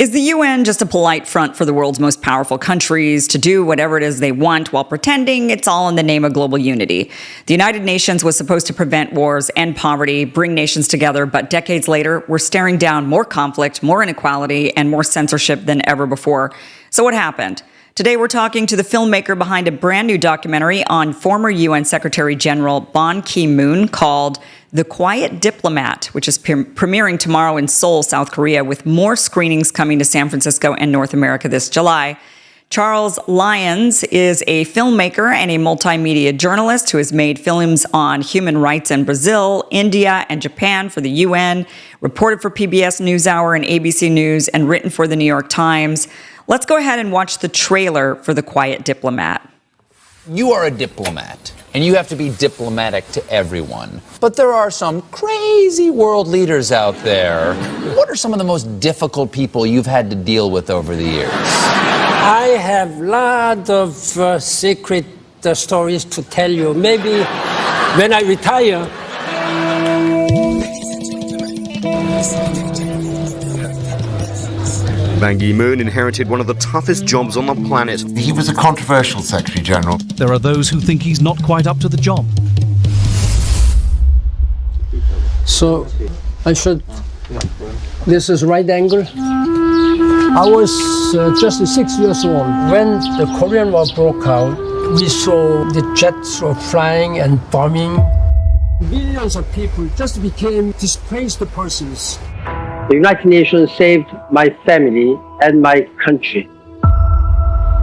Is the UN just a polite front for the world's most powerful countries to do whatever it is they want while pretending it's all in the name of global unity? The United Nations was supposed to prevent wars, end poverty, bring nations together, but decades later, we're staring down more conflict, more inequality, and more censorship than ever before. So what happened? Today, we're talking to the filmmaker behind a brand new documentary on former UN Secretary General Ban Ki-moon called The Quiet Diplomat, which is premiering tomorrow in Seoul, South Korea, with more screenings coming to San Francisco and North America this July. Charles Lyons is a filmmaker and a multimedia journalist who has made films on human rights in Brazil, India, and Japan for the UN, reported for PBS NewsHour and ABC News, and written for the New York Times. Let's go ahead and watch the trailer for The Quiet Diplomat. You are a diplomat, and you have to be diplomatic to everyone. But there are some crazy world leaders out there. What are some of the most difficult people you've had to deal with over the years? I have a lot of secret stories to tell you. Maybe when I retire. Ban Ki-moon inherited one of the toughest jobs on the planet. He was a controversial Secretary General. There are those who think he's not quite up to the job. So I should. This is right angle. I was just 6 years old when the Korean War broke out. We saw the jets were flying and bombing. Millions of people just became displaced persons. The United Nations saved my family and my country.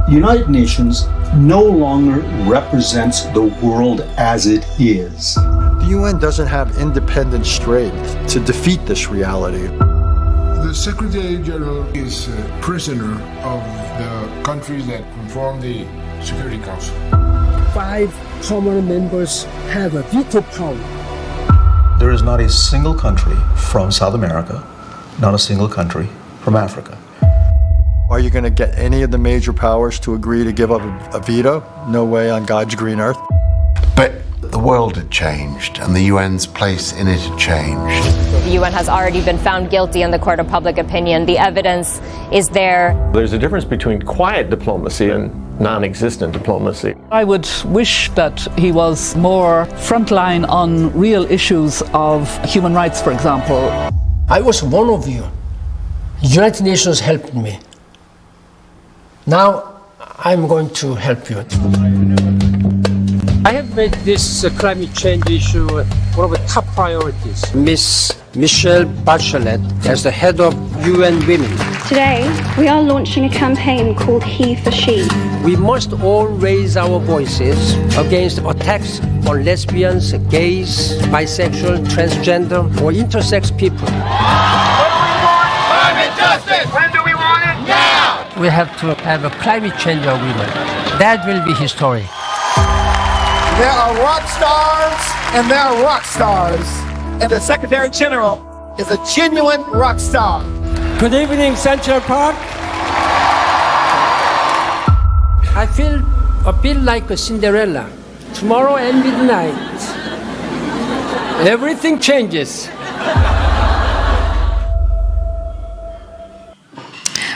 United Nations no longer represents the world as it is. The UN doesn't have independent strength to defeat this reality. The Secretary General is a prisoner of the countries that conform the Security Council. 5 permanent members have a veto power. There is not a single country from South America, not a single country from Africa. Are you going to get any of the major powers to agree to give up a veto? No way on God's green earth. But the world had changed, and the UN's place in it had changed. The UN has already been found guilty in the court of public opinion. The evidence is there. There's a difference between quiet diplomacy and non-existent diplomacy. I would wish that he was more frontline on real issues of human rights, for example. I was one of you. United Nations helped me. Now I'm going to help you. I have made this climate change issue one of the top priorities. Miss Michelle Bachelet as the head of UN Women. Today, we are launching a campaign called He for She. We must all raise our voices against attacks on lesbians, gays, bisexual, transgender, or intersex people. When do we want climate justice? When do we want it? Now! We have to have a climate change agreement. That will be history. There are rock stars and there are rock stars. And the Secretary General is a genuine rock star. Good evening, Central Park. I feel a bit like a Cinderella. Tomorrow at midnight, everything changes.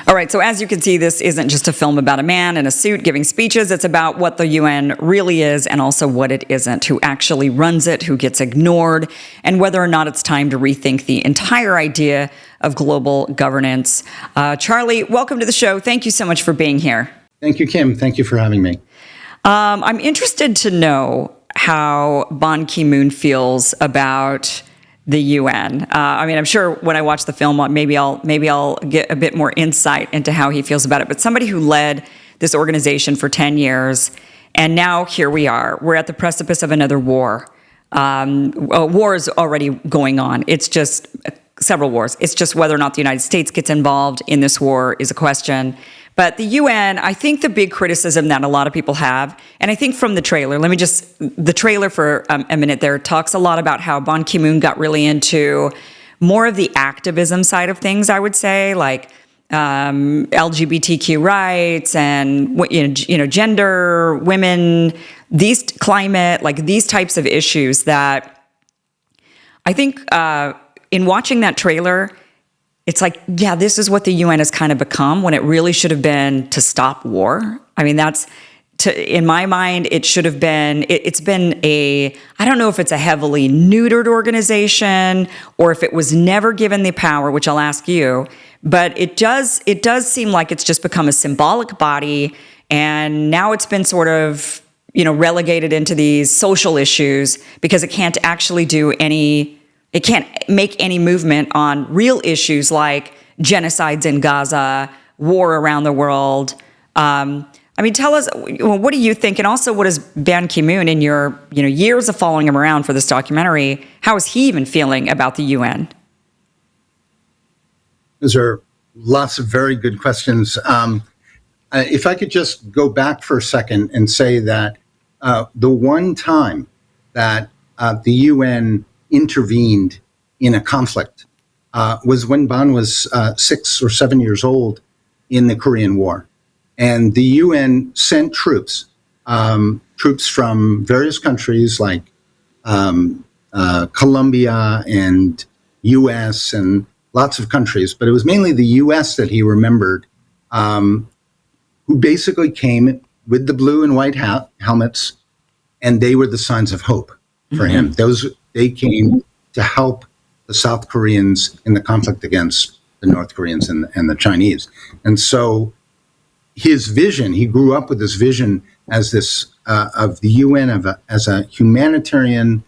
All right, so as you can see, this isn't just a film about a man in a suit giving speeches. It's about what the UN really is and also what it isn't, who actually runs it, who gets ignored, and whether or not it's time to rethink the entire idea of global governance. Charlie, welcome to the show. Thank you so much for being here. Thank you, Kim. Thank you for having me. I'm interested to know how Ban Ki-moon feels about the UN. I mean, I'm sure when I watch the film, maybe I'll get a bit more insight into how he feels about it. But somebody who led this organization for 10 years, and now here we are. We're at the precipice of another war. A war is already going on. It's just several wars. It's just whether or not the United States gets involved in this war is a question. But the UN, I think the big criticism that a lot of people have, and I think from the trailer, the trailer for a minute there talks a lot about how Ban Ki-moon got really into more of the activism side of things, I would say, like LGBTQ rights and, gender, women, these climate, like these types of issues that I think in watching that trailer, it's like, yeah, this is what the UN has kind of become when it really should have been to stop war. I mean, in my mind, it should have been, it's been I don't know if it's a heavily neutered organization or if it was never given the power, which I'll ask you, but it does seem like it's just become a symbolic body, and now it's been sort of, relegated into these social issues because it can't actually it can't make any movement on real issues like genocides in Gaza, war around the world. Tell us, what do you think? And also, what is Ban Ki-moon, in your years of following him around for this documentary, how is he even feeling about the UN? Those are lots of very good questions. If I could just go back for a second and say that the one time that the UN intervened in a conflict was when Ban was 6 or 7 years old in the Korean War. And the UN sent troops from various countries like Colombia and US and lots of countries, but it was mainly the US that he remembered, who basically came with the blue and white helmets, and they were the signs of hope for him. They came to help the South Koreans in the conflict against the North Koreans and the Chinese. And so his vision, he grew up with this vision as this of the UN as a humanitarian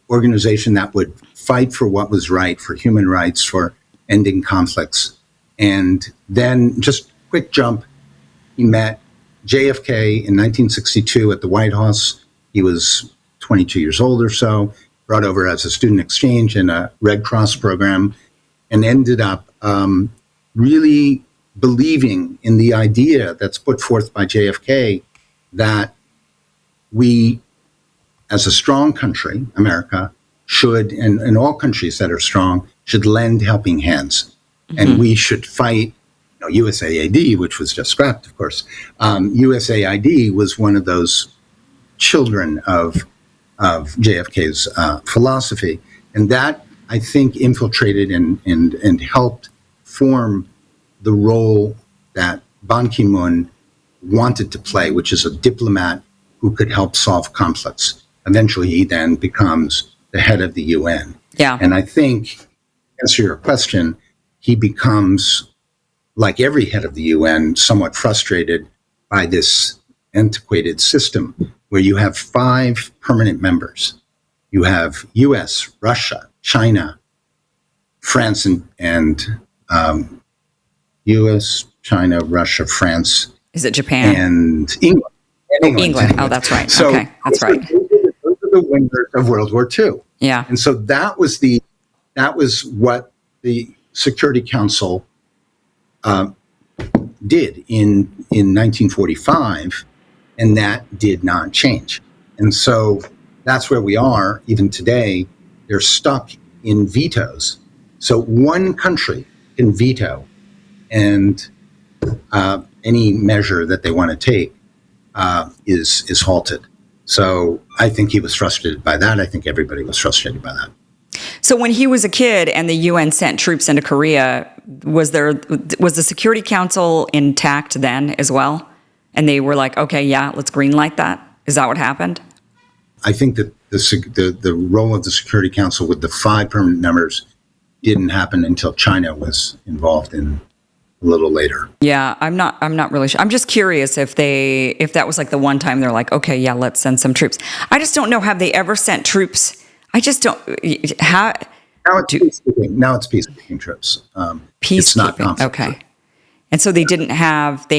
organization that would fight for what was right, for human rights, for ending conflicts. And then, just quick jump, he met JFK in 1962 at the White House. He was 22 years old or so, brought over as a student exchange in a Red Cross program, and ended up really believing in the idea that's put forth by JFK that we, as a strong country, America, should, and all countries that are strong, should lend helping hands. And we should fight, USAID, which was just scrapped, of course. USAID was one of those children of JFK's philosophy. And that, I think, infiltrated and helped form the role that Ban Ki-moon wanted to play, which is a diplomat who could help solve conflicts. Eventually, he then becomes the head of the UN. Yeah. And I think, to answer your question, he becomes, like every head of the UN, somewhat frustrated by this antiquated system where you have 5 permanent members. You have US, Russia, China, France, and US, China, Russia, France. Is it Japan? And England. England. Oh, that's right. So okay, that's right. Those are the winners of World War II. Yeah. And so that was what the Security Council did in 1945, and that did not change. And so that's where we are even today. They're stuck in vetoes. So one country can veto, and any measure that they want to take is halted. So I think he was frustrated by that. I think everybody was frustrated by that. So when he was a kid and the UN sent troops into Korea, was the Security Council intact then as well? And they were like, okay, yeah, let's greenlight that. Is that what happened? I think that the role of the Security Council with the 5 permanent members didn't happen until China was involved in a little later. Yeah, I'm not really sure. I'm just curious if that was like the one time they're like, okay, yeah, let's send some troops. I just don't know, have they ever sent troops? I just don't. Now it's peacekeeping troops. It's not conflict. Okay. And so they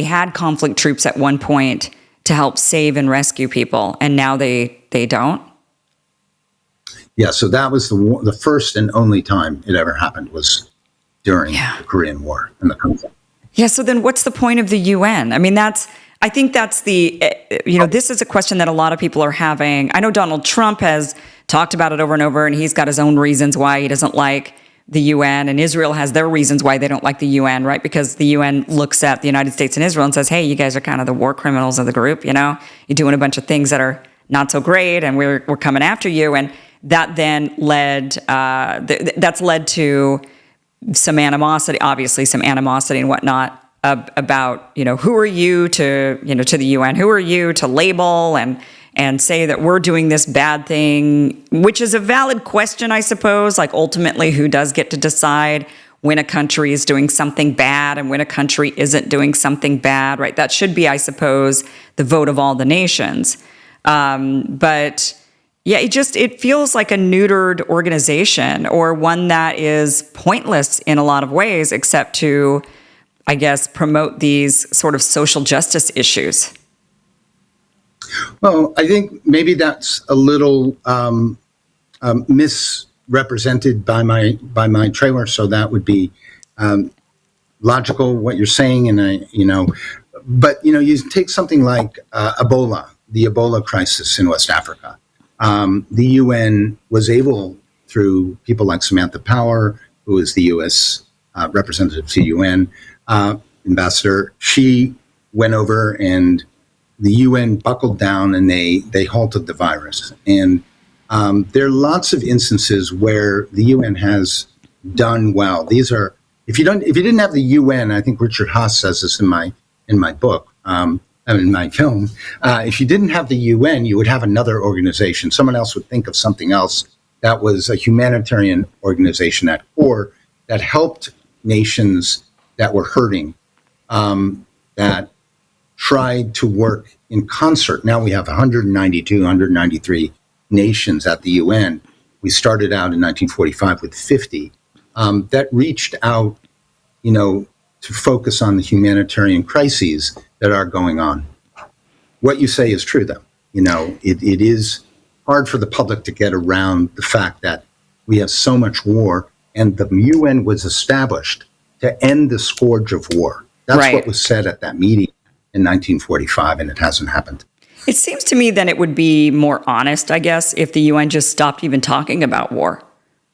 had conflict troops at one point to help save and rescue people, and now they don't? Yeah, so that was the first and only time it ever happened was during the Korean War and the conflict. Yeah, so then what's the point of the UN? I mean, I think that's this is a question that a lot of people are having. I know Donald Trump has talked about it over and over, and he's got his own reasons why he doesn't like the UN, and Israel has their reasons why they don't like the UN, right? Because the UN looks at the United States and Israel and says, hey, you guys are kind of the war criminals of the group, you're doing a bunch of things that are not so great, and we're coming after you. And that then led to some animosity, obviously some animosity and whatnot about, who are you to, to the UN, who are you to label and say that we're doing this bad thing, which is a valid question, I suppose. Like, ultimately, who does get to decide when a country is doing something bad and when a country isn't doing something bad, right? That should be, I suppose, the vote of all the nations. But yeah, it feels like a neutered organization, or one that is pointless in a lot of ways, except to, I guess, promote these sort of social justice issues. Well, I think maybe that's a little misrepresented by my trailer. So that would be logical what you're saying, and but you take something like Ebola, the Ebola crisis in West Africa. The UN was able, through people like Samantha Power, who is the U.S. Representative to UN ambassador, she went over and the UN buckled down and they halted the virus. And there are lots of instances where the UN has done well. These are, if you didn't have the UN, I think Richard Haas says this in my book, in my film, if you didn't have the UN, you would have another organization. Someone else would think of something else that was a humanitarian organization at core that helped nations that were hurting, that tried to work in concert. Now we have 193 nations at the UN. We started out in 1945 with 50 that reached out, to focus on the humanitarian crises that are going on. What you say is true, though. It is hard for the public to get around the fact that we have so much war, and the UN was established to end the scourge of war. That's right. What was said at that meeting in 1945, and it hasn't happened. It seems to me that it would be more honest, I guess, if the UN just stopped even talking about war.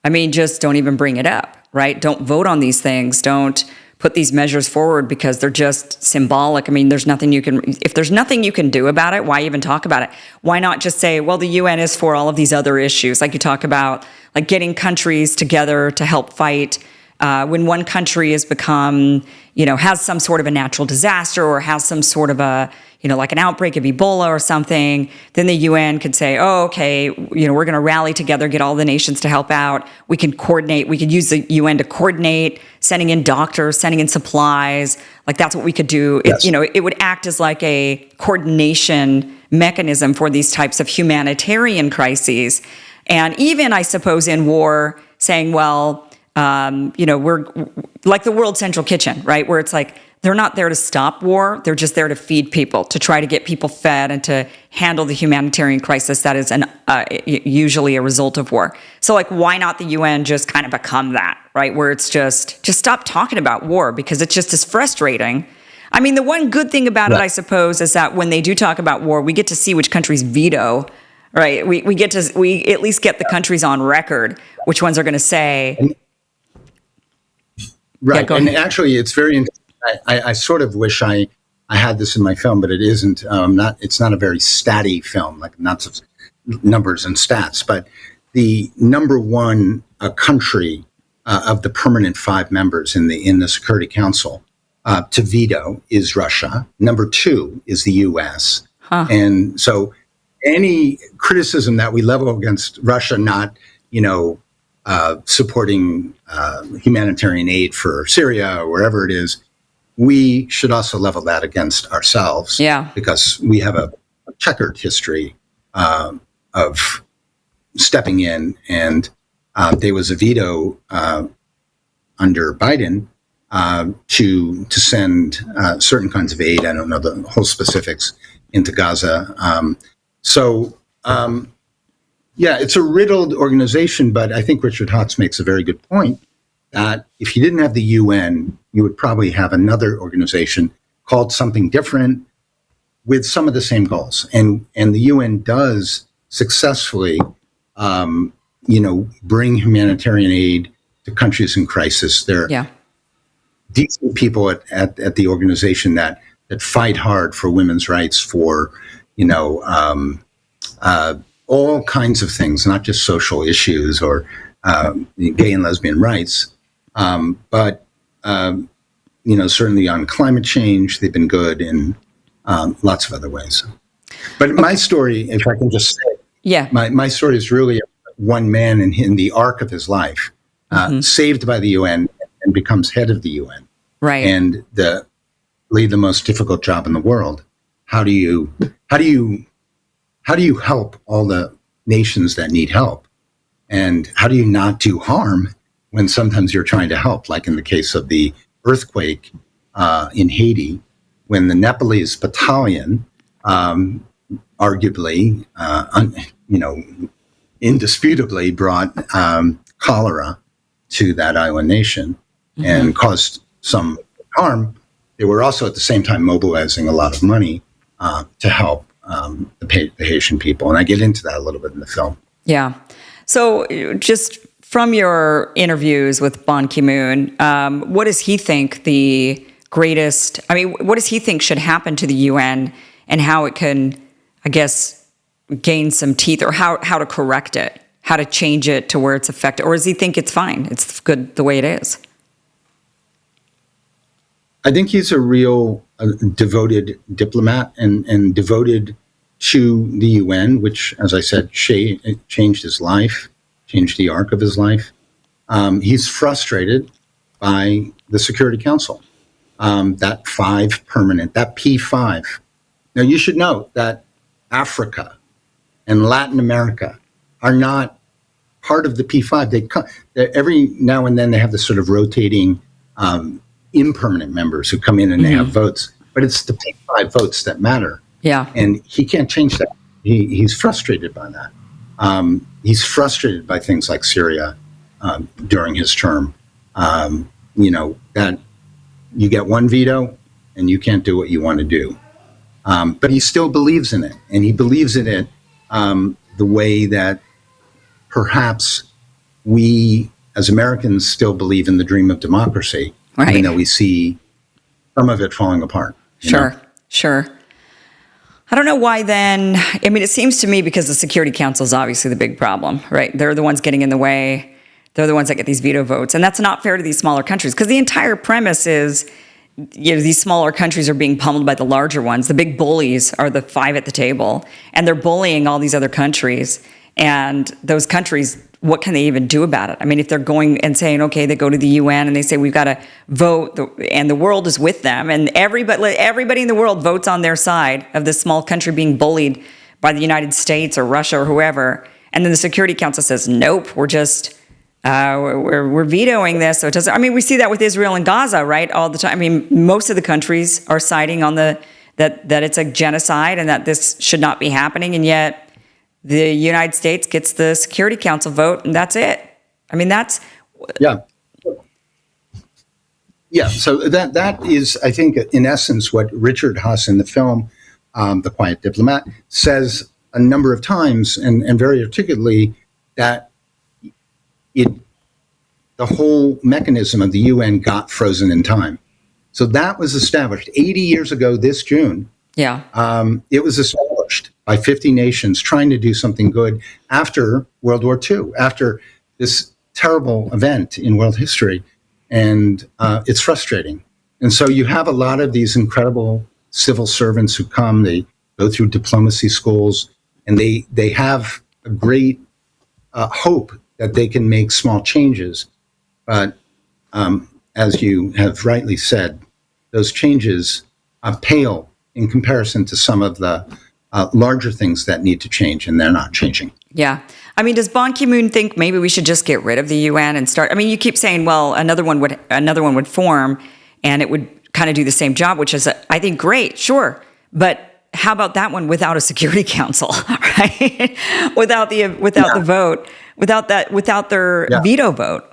I mean, just don't even bring it up, right? Don't vote on these things. Don't put these measures forward because they're just symbolic. I mean, if there's nothing you can do about it, why even talk about it? Why not just say, well, the UN is for all of these other issues, like you talk about, like getting countries together to help fight. When one country has become, has some sort of a natural disaster or has some sort of a, like an outbreak of Ebola or something, then the UN could say, oh, okay, we're going to rally together, get all the nations to help out. We can coordinate. We could use the UN to coordinate, sending in doctors, sending in supplies. Like, that's what we could do. Yes. It would act as like a coordination mechanism for these types of humanitarian crises. And even, I suppose, in war, saying, well, we're like the World Central Kitchen, right? Where it's like, they're not there to stop war. They're just there to feed people, to try to get people fed and to handle the humanitarian crisis that is usually a result of war. So, like, why not the UN just kind of become that, right? Where it's just stop talking about war, because it's just as frustrating. I mean, the one good thing about it, I suppose, is that when they do talk about war, we get to see which countries veto, right? We at least get the countries on record, which ones are going to say. Right. And actually, it's very interesting. I sort of wish I had this in my film, but it isn't. It's not a very statty film, like lots of numbers and stats. But the number one country of the permanent 5 members in the Security Council to veto is Russia. Number 2 is the U.S. And so any criticism that we level against Russia not, supporting humanitarian aid for Syria or wherever it is, we should also level that against ourselves. Yeah. Because we have a checkered history of stepping in, and there was a veto under Biden to send certain kinds of aid. I don't know the whole specifics into Gaza. Yeah, it's a riddled organization, but I think Richard Haas makes a very good point that if you didn't have the UN, you would probably have another organization called something different with some of the same goals. And the UN does successfully, bring humanitarian aid to countries in crisis. There are decent people at the organization that fight hard for women's rights, for, all kinds of things, not just social issues or gay and lesbian rights. But certainly on climate change, they've been good in lots of other ways. But my story, if I can just say, my story is really one man in the arc of his life, saved by the UN and becomes head of the UN. Right. And the most difficult job in the world. How do you help all the nations that need help? And how do you not do harm when sometimes you're trying to help, like in the case of the earthquake in Haiti, when the Nepalese battalion, arguably, indisputably brought cholera to that island nation and caused some harm. They were also at the same time mobilizing a lot of money to help the Haitian people. And I get into that a little bit in the film. Yeah. So just from your interviews with Ban Ki-moon, what does he think what does he think should happen to the UN and how it can, I guess, gain some teeth, or how to correct it, how to change it to where it's effective? Or does he think it's fine, it's good the way it is? I think he's a real devoted diplomat and devoted to the UN, which, as I said, changed his life, changed the arc of his life. He's frustrated by the Security Council, that P5. Now, you should know that Africa and Latin America are not part of the P5. Every now and then they have this sort of rotating impermanent members who come in and they have votes, but it's the P5 votes that matter. Yeah. And he can't change that. He's frustrated by that. He's frustrated by things like Syria during his term. That you get one veto and you can't do what you want to do. But he still believes in it. And he believes in it the way that perhaps we as Americans still believe in the dream of democracy, even though we see some of it falling apart. Sure. I don't know why then. I mean, it seems to me because the Security Council is obviously the big problem, right? They're the ones getting in the way. They're the ones that get these veto votes. And that's not fair to these smaller countries, because the entire premise is, these smaller countries are being pummeled by the larger ones. The big bullies are the five at the table, and they're bullying all these other countries. And those countries, what can they even do about it? I mean, if they're going and saying, okay, they go to the UN and they say, we've got to vote, and the world is with them, and everybody in the world votes on their side of this small country being bullied by the United States or Russia or whoever. And then the Security Council says, nope, we're just, we're vetoing this. So it doesn't, I mean, we see that with Israel and Gaza, right? All the time. I mean, most of the countries are citing on that it's a genocide and that this should not be happening. And yet, the United States gets the Security Council vote, and that's it. I mean, that's... Yeah. So that is, I think, in essence, what Richard Haas in the film, The Quiet Diplomat, says a number of times, and very articulately, that the whole mechanism of the UN got frozen in time. So that was established 80 years ago this June. Yeah. It was established by 50 nations trying to do something good after World War II, after this terrible event in world history. And it's frustrating. And so you have a lot of these incredible civil servants who come, they go through diplomacy schools, and they have a great hope that they can make small changes. But as you have rightly said, those changes pale in comparison to some of the larger things that need to change, and they're not changing. Yeah. I mean, does Ban Ki-moon think maybe we should just get rid of the UN and start? I mean, you keep saying, well, another one would form, and it would kind of do the same job, which is, I think, great, sure. But how about that one without a Security Council, right? without the vote, without their veto vote.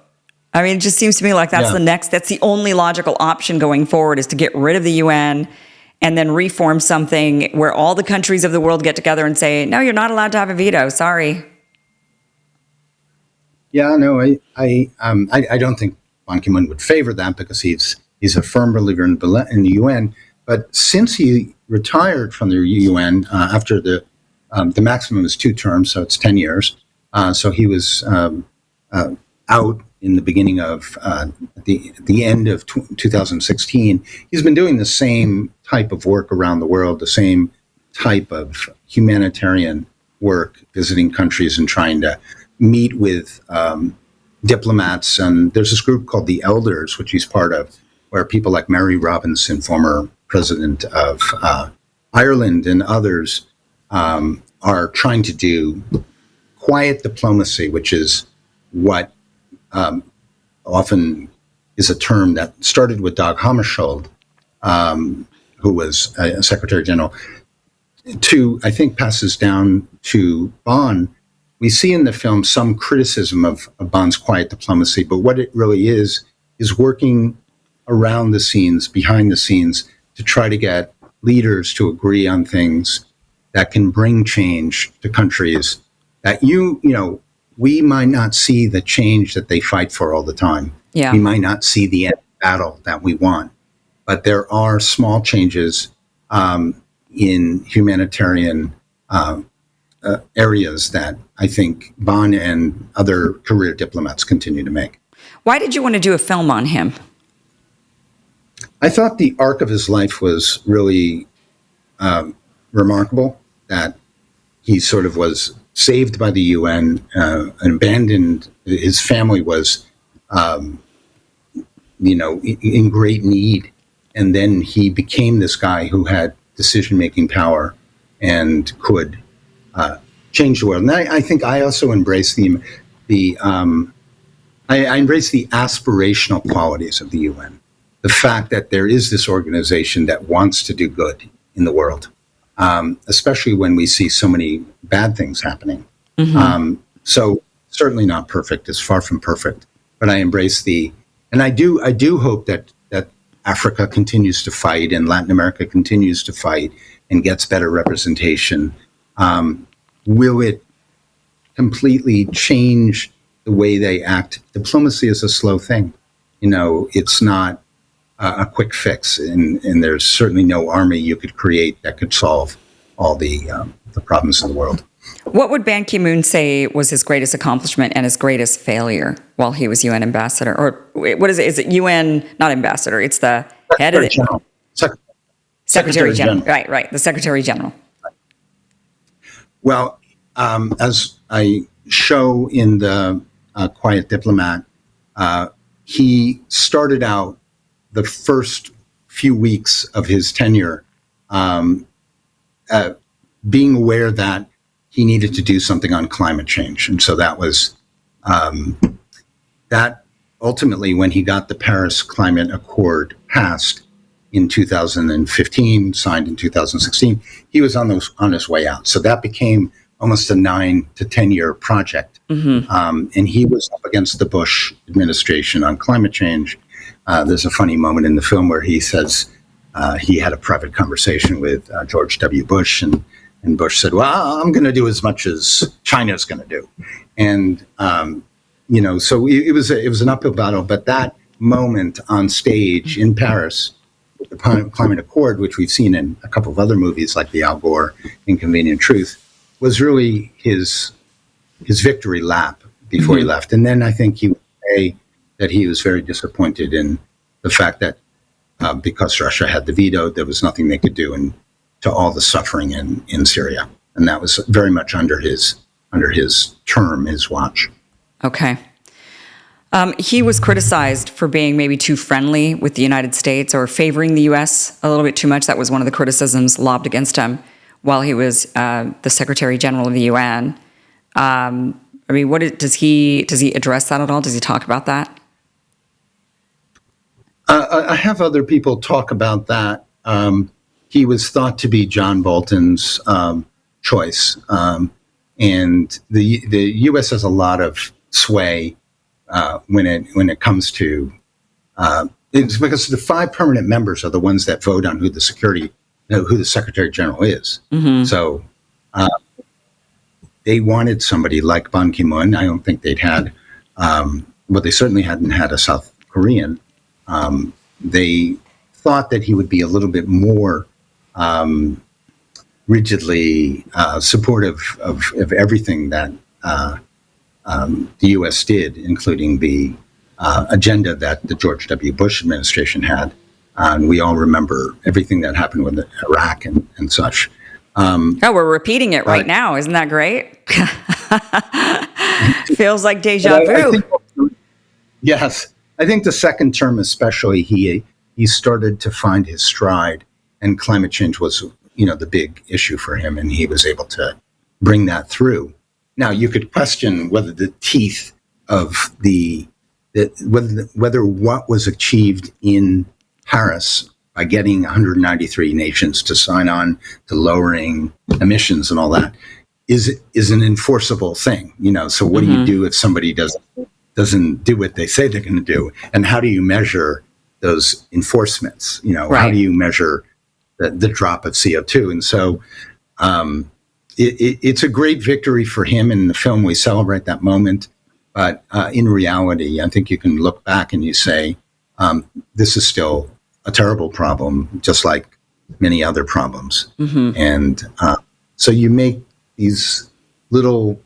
I mean, it just seems to me like that's that's the only logical option going forward, is to get rid of the UN and then reform something where all the countries of the world get together and say, no, you're not allowed to have a veto. Sorry. Yeah, no, I don't think Ban Ki-moon would favor that, because he's a firm believer in the UN. But since he retired from the UN after the maximum is 2 terms, so it's 10 years, so he was out in the beginning of the end of 2016. He's been doing the same type of work around the world, the same type of humanitarian work, visiting countries and trying to meet with diplomats. And there's this group called the Elders, which he's part of, where people like Mary Robinson, former president of Ireland, and others are trying to do quiet diplomacy, which is what often is a term that started with Dag Hammarskjöld, who was a Secretary General, to, I think, passes down to Bonn. We see in the film some criticism of Bonn's quiet diplomacy, but what it really is working around the scenes, behind the scenes, to try to get leaders to agree on things that can bring change to countries that we might not see the change that they fight for all the time. Yeah. We might not see the end battle that we want, but there are small changes in humanitarian areas that I think Bonn and other career diplomats continue to make. Why did you want to do a film on him? I thought the arc of his life was really remarkable, that he sort of was saved by the UN, and abandoned. His family was, in great need. And then he became this guy who had decision-making power and could change the world. And I think I also embrace I embrace the aspirational qualities of the UN. The fact that there is this organization that wants to do good in the world, especially when we see so many bad things happening. Mm-hmm. So certainly not perfect. It's far from perfect. But I embrace and I do hope that Africa continues to fight and Latin America continues to fight and gets better representation. Will it completely change the way they act? Diplomacy is a slow thing. It's not a quick fix, and there's certainly no army you could create that could solve all the problems of the world. What would Ban Ki-moon say was his greatest accomplishment and his greatest failure while he was UN ambassador? Or what is it? Is it UN, not ambassador? It's the head of the General. Secretary General. Right. The Secretary General. Well, as I show in the Quiet Diplomat, he started out the first few weeks of his tenure being aware that he needed to do something on climate change. And so that was that ultimately, when he got the Paris Climate Accord passed in 2015, signed in 2016, he was on his way out. So that became almost a 9 to 10 year project. Mm-hmm. And he was up against the Bush administration on climate change. There's a funny moment in the film where he says he had a private conversation with George W. Bush, and Bush said, well, I'm going to do as much as China's going to do. And, so it was an uphill battle. But that moment on stage in Paris, with the Climate Accord, which we've seen in a couple of other movies like the Al Gore Inconvenient Truth, was really his victory lap before he left. And then I think he would say that he was very disappointed in the fact that because Russia had the veto, there was nothing they could do to all the suffering in Syria. And that was very much under his term, his watch. Okay. He was criticized for being maybe too friendly with the United States or favoring the U.S. a little bit too much. That was one of the criticisms lobbed against him while he was the Secretary General of the UN. Does he address that at all? Does he talk about that? I have other people talk about that. He was thought to be John Bolton's choice, and the U.S. has a lot of sway when it comes to. It's because the 5 permanent members are the ones that vote on who the Secretary General is. Mm-hmm. So they wanted somebody like Ban Ki-moon. I don't think they'd had, they certainly hadn't had a South Korean. They thought that he would be a little bit more rigidly supportive of everything that the U.S. did, including the agenda that the George W. Bush administration had. And we all remember everything that happened with Iraq and such. We're repeating it right now. Isn't that great? Feels like deja vu. Yes. I think the second term especially, he started to find his stride, and climate change was, the big issue for him, and he was able to bring that through. Now, you could question whether the teeth of whether what was achieved in Paris by getting 193 nations to sign on to lowering emissions and all that is an enforceable thing. So what do you do if somebody doesn't do what they say they're going to do, and how do you measure those enforcements? How do you measure the drop of CO2? And so it's a great victory for him. In the film, we celebrate that moment. But in reality, I think you can look back and you say, this is still a terrible problem, just like many other problems. And so you make these little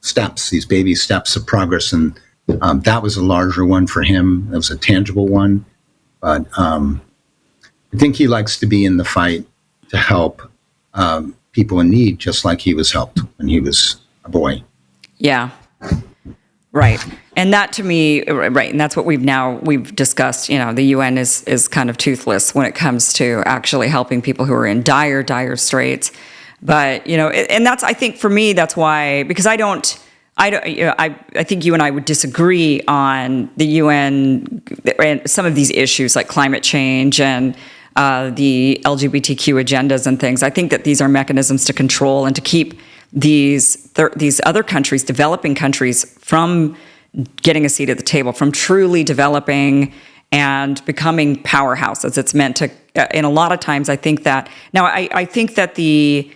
steps, these baby steps of progress. And that was a larger one for him. That was a tangible one. But I think he likes to be in the fight to help people in need, just like he was helped when he was a boy. Yeah. Right. And that to me, right, and that's what we've discussed, the UN is kind of toothless when it comes to actually helping people who are in dire straits. But, and that's, I think for me, that's why, because I think you and I would disagree on the UN and some of these issues like climate change and the LGBTQ agendas and things. I think that these are mechanisms to control and to keep these other countries, developing countries, from getting a seat at the table, from truly developing and becoming powerhouses. It's meant to, and a lot of times I think that, now I think that the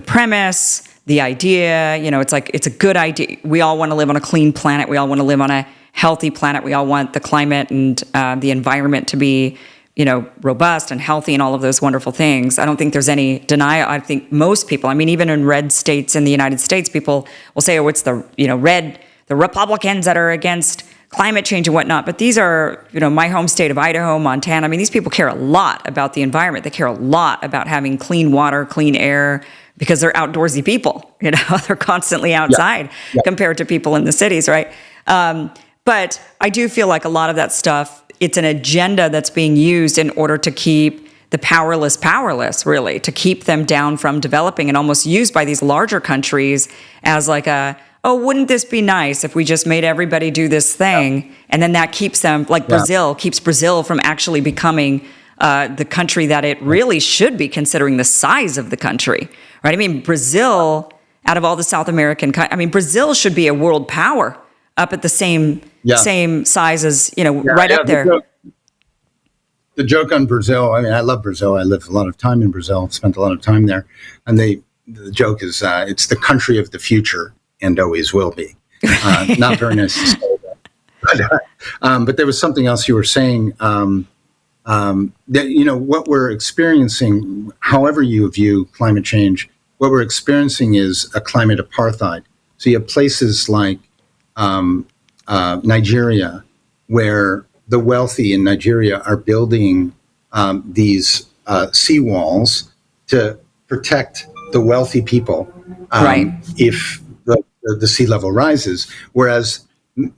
premise, the idea, it's a good idea. We all want to live on a clean planet. We all want to live on a healthy planet. We all want the climate and the environment to be robust and healthy and all of those wonderful things. I don't think there's any denial. I think most people, even in red states in the United States, people will say, oh, it's the Republicans that are against climate change and whatnot. But these are, my home state of Idaho, Montana. These people care a lot about the environment. They care a lot about having clean water, clean air, because they're outdoorsy people. They're constantly outside compared to people in the cities, right? But I do feel like a lot of that stuff, it's an agenda that's being used in order to keep the powerless, really, to keep them down from developing, and almost used by these larger countries as like wouldn't this be nice if we just made everybody do this thing? And then that keeps them, like Brazil, keeps Brazil from actually becoming the country that it really should be, considering the size of the country, right? Brazil, out of all the South American countries, Brazil should be a world power, up at the same size as, up there. The joke on Brazil, I love Brazil. I lived a lot of time in Brazil, spent a lot of time there. And the joke is it's the country of the future and always will be. Not very nice to say that. But there was something else you were saying, that, what we're experiencing, however you view climate change, what we're experiencing is a climate apartheid. So you have places like Nigeria, where the wealthy in Nigeria are building these seawalls to protect the wealthy people if the sea level rises, whereas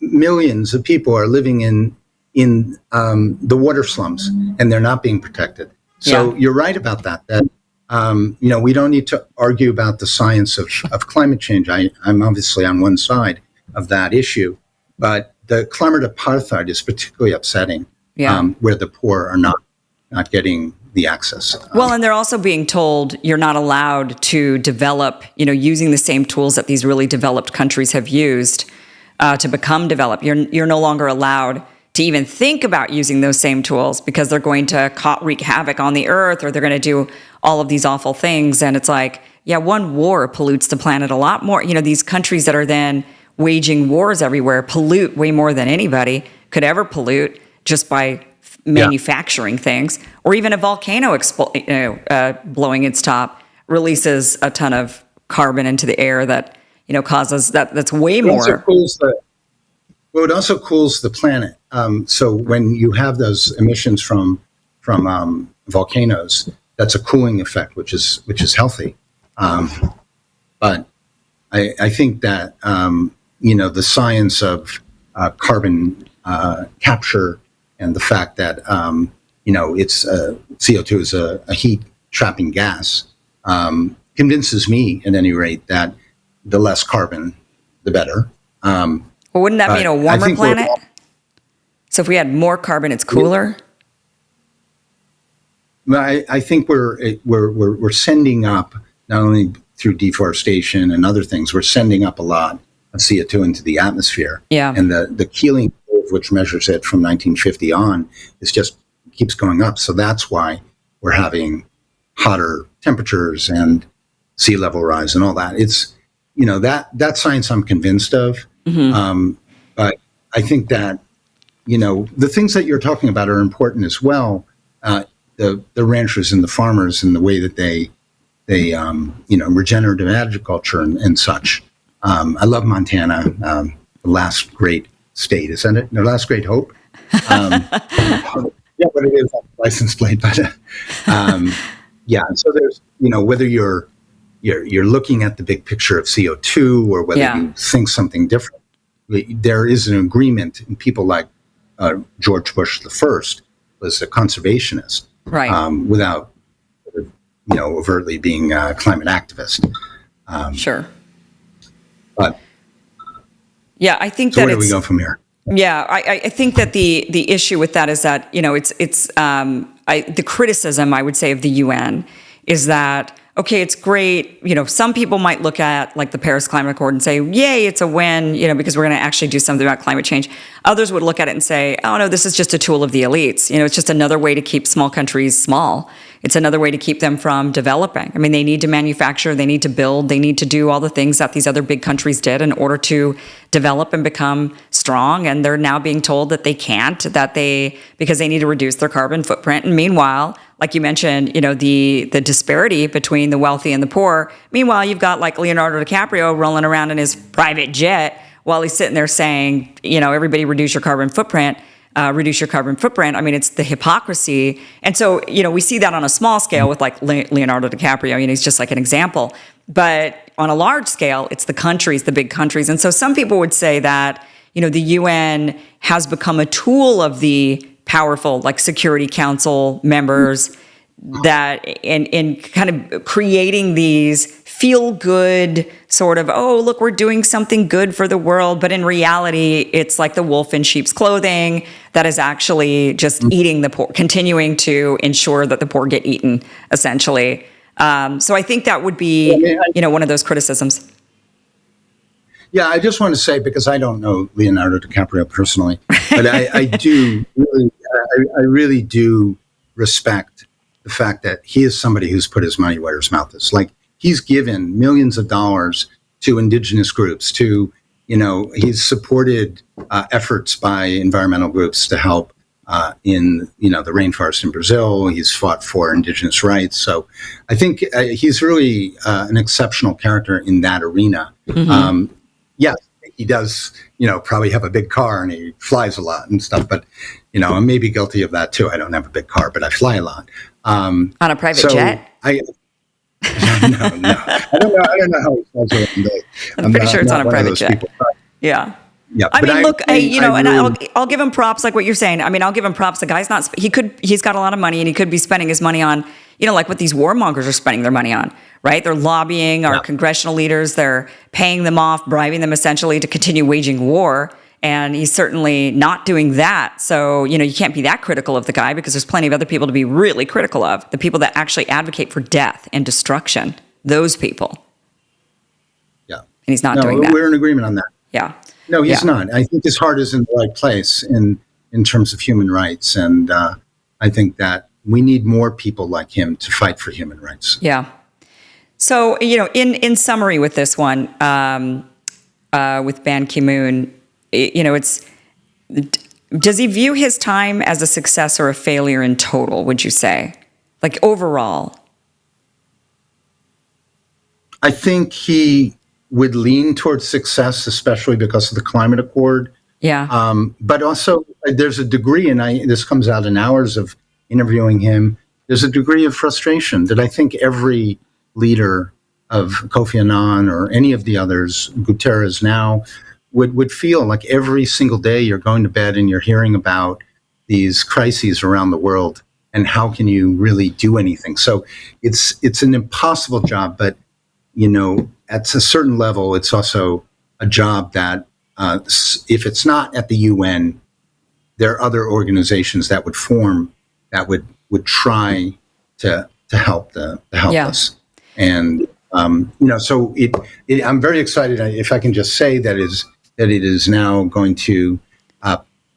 millions of people are living in the water slums and they're not being protected. So you're right about that. We don't need to argue about the science of climate change. I'm obviously on one side of that issue, but the climate apartheid is particularly upsetting, where the poor are not getting the access. Well, and they're also being told you're not allowed to develop, using the same tools that these really developed countries have used to become developed. You're no longer allowed to even think about using those same tools, because they're going to wreak havoc on the earth, or they're going to do all of these awful things. And it's like, one war pollutes the planet a lot more. These countries that are then waging wars everywhere pollute way more than anybody could ever pollute just by manufacturing things. Or even a volcano blowing its top releases a ton of carbon into the air that causes that's way more. Well, it also cools the planet. So when you have those emissions from volcanoes, that's a cooling effect, which is healthy. But I think that the science of carbon capture and the fact that it's CO2 is a heat trapping gas convinces me, at any rate, that the less carbon, the better. Well, wouldn't that mean a warmer planet? So if we had more carbon, it's cooler. I think we're sending up, not only through deforestation and other things, we're sending up a lot of CO2 into the atmosphere. Yeah. And the Keeling curve, which measures it from 1950 on, is just keeps going up. So that's why we're having hotter temperatures and sea level rise and all that. It's that science I'm convinced of. But I think that the things that you're talking about are important as well. The ranchers and the farmers and the way that they regenerative agriculture and such. I love Montana, the last great state, isn't it? The last great hope. Yeah, but it is on the license plate. But yeah, so there's whether you're looking at the big picture of CO2 or whether you think something different, there is an agreement. And people like George Bush the First was a conservationist, right? Without overtly being a climate activist. Sure. But yeah, I think so that where do we go from here? Yeah, I think that the issue with that is that the criticism, I would say, of the UN is that, okay, it's great. Some people might look at like the Paris Climate Accord and say, yay, it's a win, because we're going to actually do something about climate change. Others would look at it and say, oh no, this is just a tool of the elites. It's just another way to keep small countries small. It's another way to keep them from developing. I mean, they need to manufacture, they need to build, they need to do all the things that these other big countries did in order to develop and become strong. And they're now being told that they can't, because they need to reduce their carbon footprint. And meanwhile, like you mentioned, the disparity between the wealthy and the poor. Meanwhile, you've got like Leonardo DiCaprio rolling around in his private jet while he's sitting there saying, everybody reduce your carbon footprint. Reduce your carbon footprint. I mean, it's the hypocrisy. And so, we see that on a small scale with like Leonardo DiCaprio, he's just like an example. But on a large scale, it's the countries, the big countries. And so some people would say that, the UN has become a tool of the powerful, like Security Council members that in kind of creating these feel-good sort of, oh, look, we're doing something good for the world. But in reality, it's like the wolf in sheep's clothing that is actually just eating the poor, continuing to ensure that the poor get eaten, essentially. So I think that would be, one of those criticisms. Yeah, I just want to say, because I don't know Leonardo DiCaprio personally, but I do really, I really do respect the fact that he is somebody who's put his money where his mouth is. Like, he's given millions of dollars to indigenous groups, he's supported efforts by environmental groups to help in, the rainforest in Brazil. He's fought for indigenous rights. So I think he's really an exceptional character in that arena. Mm-hmm. Yes, he does, probably have a big car and he flies a lot and stuff, but, I may be guilty of that too. I don't have a big car, but I fly a lot. On a private jet? No. I don't know how he flies around day. I'm pretty sure it's on a private jet. Yeah. Yeah, I mean, look, I'll give him props, like what you're saying. I mean, I'll give him props. The guy's he's got a lot of money and he could be spending his money on, like what these warmongers are spending their money on, right? They're lobbying our congressional leaders. They're paying them off, bribing them essentially to continue waging war. And he's certainly not doing that. So, you can't be that critical of the guy because there's plenty of other people to be really critical of. The people that actually advocate for death and destruction, those people. Yeah. And he's not doing that. We're in agreement on that. Yeah. No, he's not. I think his heart is in the right place in terms of human rights. And I think that we need more people like him to fight for human rights. Yeah. So, in summary with this one, with Ban Ki-moon, does he view his time as a success or a failure in total, would you say? Like overall? I think he would lean towards success, especially because of the climate accord. Yeah. But also, there's a degree, and this comes out in hours of interviewing him. There's a degree of frustration that I think every leader of Kofi Annan or any of the others, Guterres now, would feel like every single day you're going to bed and you're hearing about these crises around the world, and how can you really do anything? So it's an impossible job, but at a certain level, it's also a job that if it's not at the UN, there are other organizations that would form that would try to help the helpless. And so I'm very excited. If I can just say that it is now going to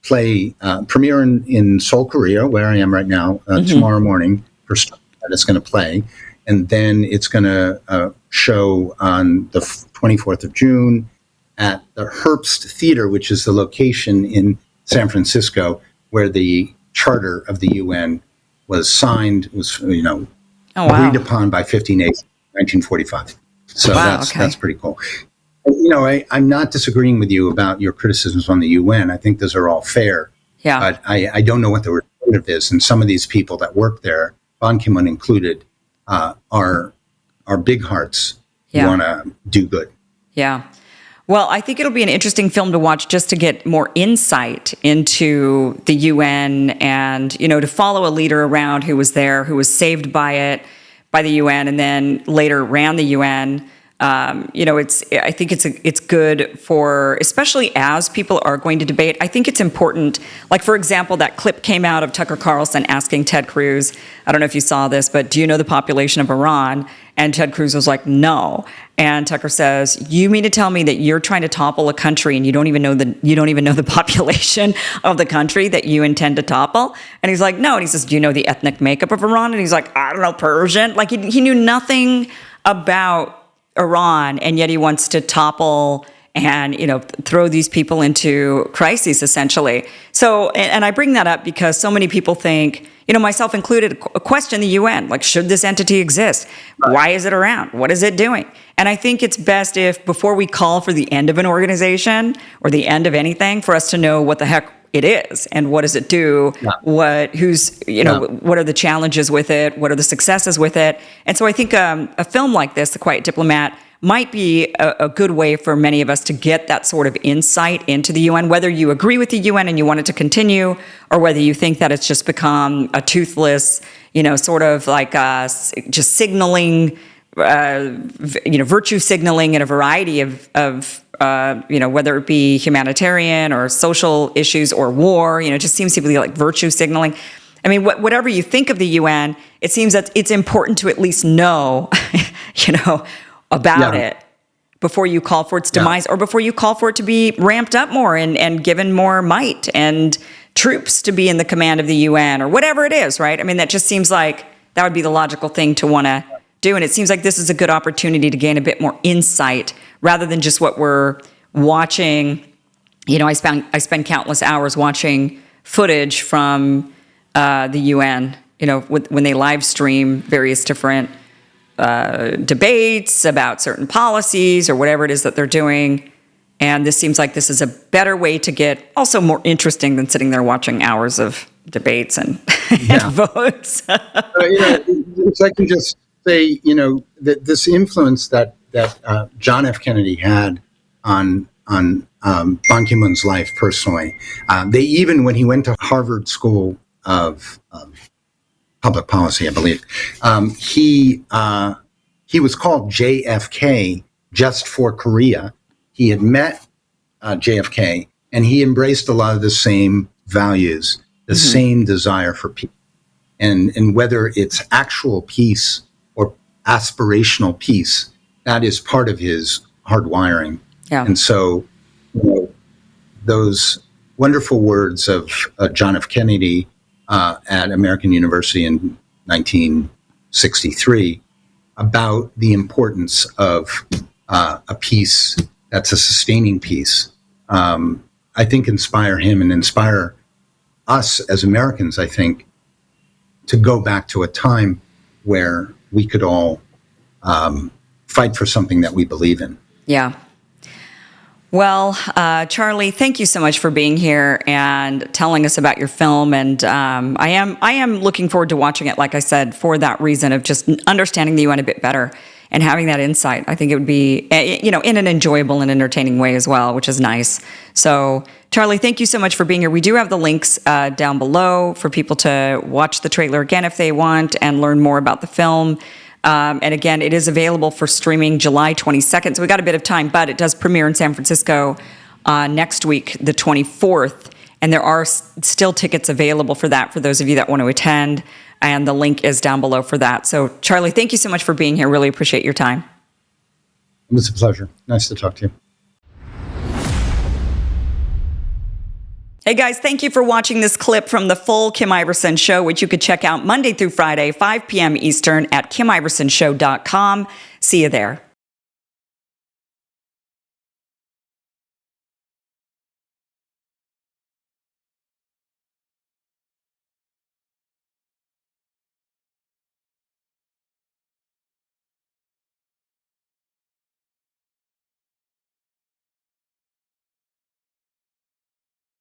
premiere in Seoul, Korea, where I am right now, tomorrow morning. First that it's going to play, and then it's going to show on the 24th of June at the Herbst Theater, which is the location in San Francisco where the Charter of the UN was signed, agreed upon by 15 nations in 1945. So that's pretty cool. I'm not disagreeing with you about your criticisms on the UN. I think those are all fair. Yeah. But I don't know what the alternative is. And some of these people that work there, Ban Ki-moon included, are big hearts who want to do good. Yeah. Well, I think it'll be an interesting film to watch just to get more insight into the UN and, to follow a leader around who was there, who was saved by the UN, and then later ran the UN. I think it's good for, especially as people are going to debate. I think it's important. Like, for example, that clip came out of Tucker Carlson asking Ted Cruz, I don't know if you saw this, but do you know the population of Iran? And Ted Cruz was like, no. And Tucker says, you mean to tell me that you're trying to topple a country and you don't even know the population of the country that you intend to topple? And he's like, no. And he says, do you know the ethnic makeup of Iran? And he's like, I don't know, Persian. Like, he knew nothing about Iran, and yet he wants to topple and throw these people into crises, essentially. So, and I bring that up because so many people think, myself included, question the UN, like, should this entity exist? Why is it around? What is it doing? And I think it's best if, before we call for the end of an organization or the end of anything, for us to know what the heck it is and what does it do, what are the challenges with it, what are the successes with it. And so I think a film like this, The Quiet Diplomat, might be a good way for many of us to get that sort of insight into the UN, whether you agree with the UN and you want it to continue, or whether you think that it's just become a toothless, sort of like just signaling, virtue signaling in a variety of whether it be humanitarian or social issues or war, it just seems to be like virtue signaling. I mean, whatever you think of the UN, it seems that it's important to at least know, about it before you call for its demise or before you call for it to be ramped up more and given more might and troops to be in the command of the UN or whatever it is, right? I mean, that just seems like that would be the logical thing to want to do. And it seems like this is a good opportunity to gain a bit more insight rather than just what we're watching. I spend countless hours watching footage from the UN, when they live stream various different debates about certain policies or whatever it is that they're doing. And this seems like this is a better way to get also more interesting than sitting there watching hours of debates and, and votes. If I can just say, that this influence that John F. Kennedy had on Ban Ki-moon's life personally, they even, when he went to Harvard School of Public Policy, I believe, he was called JFK just for Korea. He had met JFK, and he embraced a lot of the same values, the same desire for peace. And whether it's actual peace or aspirational peace, that is part of his hardwiring. Yeah. And so, those wonderful words of John F. Kennedy at American University in 1963 about the importance of a peace that's a sustaining peace, I think inspire him and inspire us as Americans, I think, to go back to a time where we could all fight for something that we believe in. Yeah. Well, Charlie, thank you so much for being here and telling us about your film. And I am looking forward to watching it, like I said, for that reason of just understanding the UN a bit better and having that insight. I think it would be, in an enjoyable and entertaining way as well, which is nice. So, Charlie, thank you so much for being here. We do have the links down below for people to watch the trailer again if they want and learn more about the film. And again, it is available for streaming July 22nd. So we got a bit of time, but it does premiere in San Francisco next week, the 24th. And there are still tickets available for that for those of you that want to attend. And the link is down below for that. So, Charlie, thank you so much for being here. Really appreciate your time. It was a pleasure. Nice to talk to you. Hey guys, thank you for watching this clip from the full Kim Iverson Show, which you could check out Monday through Friday, 5 p.m. Eastern at KimIversonShow.com. See you there.